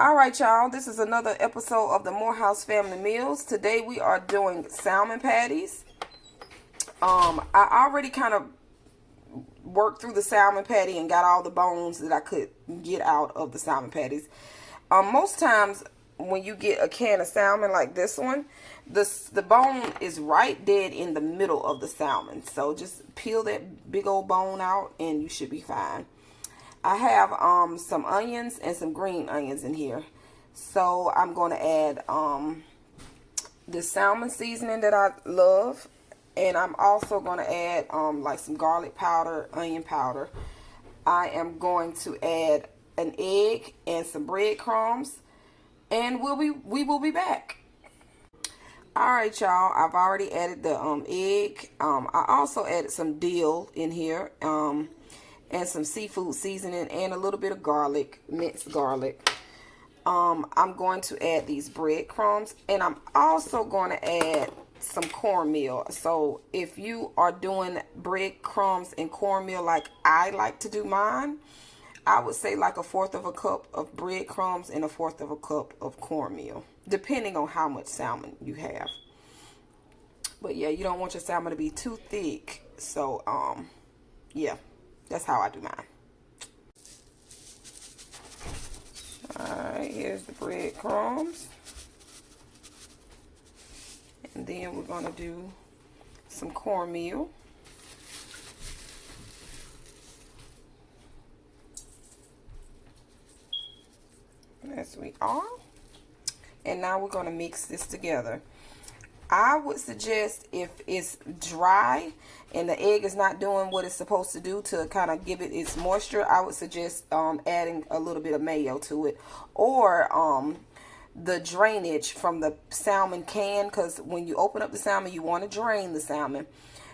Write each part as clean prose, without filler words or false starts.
Alright y'all, this is another episode of the Morehouse Family Meals. Today we are doing salmon patties. I already kind of worked through the salmon patty and got all the bones that I could get out of the salmon patties. Most times when you get a can of salmon like this one, the bone is right dead in the middle of the salmon. So just peel that big old bone out and you should be fine. I have some onions and some green onions in here. So I'm going to add the salmon seasoning that I love. And I'm also going to add like some garlic powder, onion powder. I am going to add an egg and some breadcrumbs. And we will be back. Alright y'all, I've already added the egg. I also added some dill in here. And some seafood seasoning and a little bit of garlic, minced garlic. I'm going to add these breadcrumbs, and I'm also going to add some cornmeal. So if you are doing breadcrumbs and cornmeal like I like to do mine, I would say like 1/4 of a cup of breadcrumbs and 1/4 of a cup of cornmeal, depending on how much salmon you have. But yeah, you don't want your salmon to be too thick. So yeah. That's how I do mine. Alright, here's the breadcrumbs. And then we're going to do some cornmeal. As we are. And now we're going to mix this together. I would suggest if it's dry and the egg is not doing what it's supposed to do to kind of give it its moisture, I would suggest adding a little bit of mayo to it, or the drainage from the salmon can, because when you open up the salmon, you want to drain the salmon.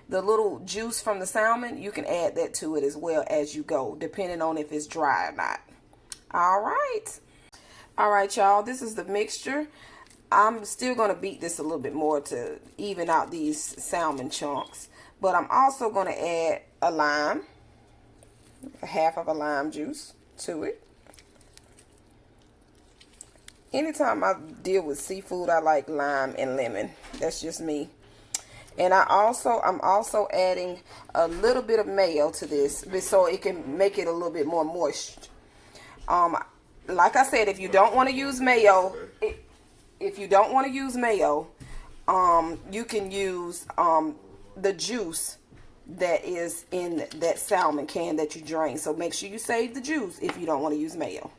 The little juice from the salmon, you can add that to it as well as you go, depending on if it's dry or not. All right, y'all, this is the mixture. I'm still going to beat this a little bit more to even out these salmon chunks. But I'm also going to add a lime, 1/2 of a lime juice to it. Anytime I deal with seafood, I like lime and lemon. That's just me. And I'm also adding a little bit of mayo to this so it can make it a little bit more moist. Like I said, if you don't want to use mayo, you can use the juice that is in that salmon can that you drain. So make sure you save the juice if you don't want to use mayo.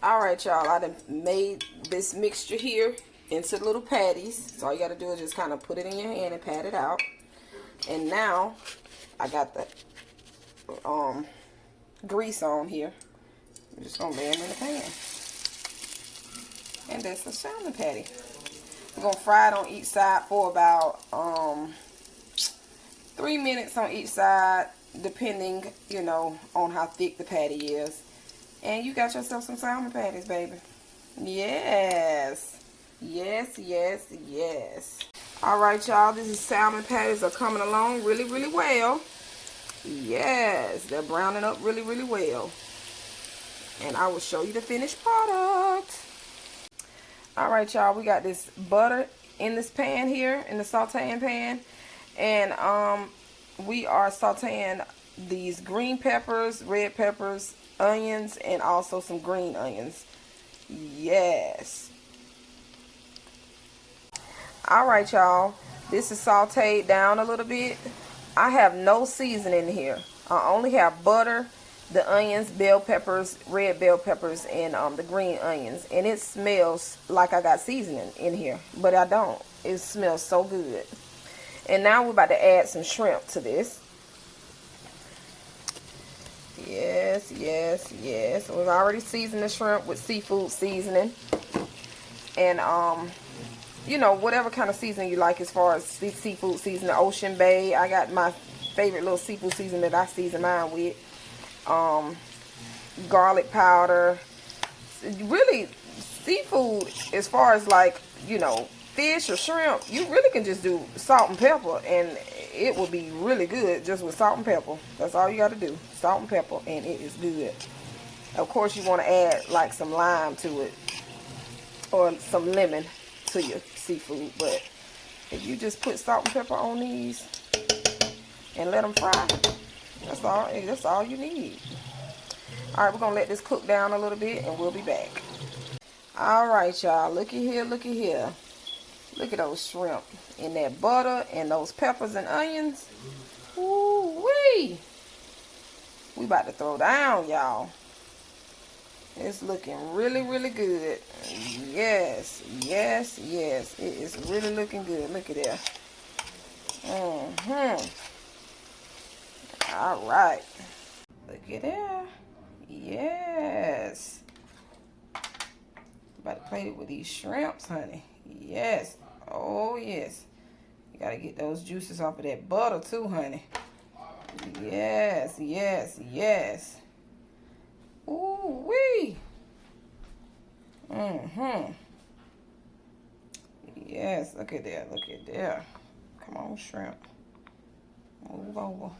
Alright y'all, I done made this mixture here into little patties. So all you got to do is just kind of put it in your hand and pat it out. And now I got the grease on here. I'm just going to lay them in the pan. And that's the salmon patty. We're going to fry it on each side for about 3 minutes on each side, depending, you know, on how thick the patty is. And you got yourself some salmon patties, baby. Yes. Yes, yes, yes. Alright, y'all. These salmon patties are coming along really, really well. Yes, they're browning up really, really well. And I will show you the finished product. Alright y'all, we got this butter in this pan here, in the sauteing pan. And we are sauteing these green peppers, red peppers, onions, and also some green onions. Yes. Alright y'all, this is sauteed down a little bit. I have no seasoning here. I only have butter, the onions, bell peppers, red bell peppers, and the green onions. And it smells like I got seasoning in here, but I don't. It smells so good. And now we're about to add some shrimp to this. Yes, yes, yes. We've already seasoned the shrimp with seafood seasoning. And, you know, whatever kind of seasoning you like as far as seafood seasoning. Ocean Bay. I got my favorite little seafood seasoning that I season mine with. Garlic powder. Really, seafood, as far as like, you know, fish or shrimp, you really can just do salt and pepper and it will be really good just with salt and pepper. That's all you got to do. Salt and pepper and it is good. Of course, you want to add like some lime to it or some lemon to your seafood. But if you just put salt and pepper on these and let them fry, that's all you need. All right, we're going to let this cook down a little bit and we'll be back. All right, y'all. Looky here, looky here. Look at those shrimp in that butter and those peppers and onions. Ooh-wee. We about to throw down, y'all. It's looking really, really good. Yes, yes, yes. It is really looking good. Look at that. All right. Look at that. Yes. About to plate it with these shrimps, honey. Yes. Oh, yes. You got to get those juices off of that butter, too, honey. Yes, yes, yes. Ooh-wee. Yes, look at that, look at that. Come on, shrimp. Move over.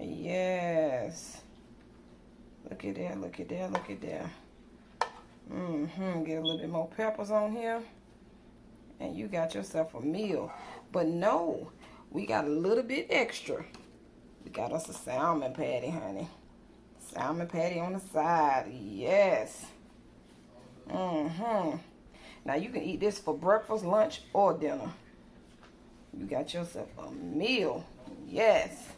Yes. Look at that, look at that, look at that. Get a little bit more peppers on here. And you got yourself a meal. But no, we got a little bit extra. We got us a salmon patty, honey. Salmon patty on the side. Yes. Now you can eat this for breakfast, lunch, or dinner. You got yourself a meal. Yes.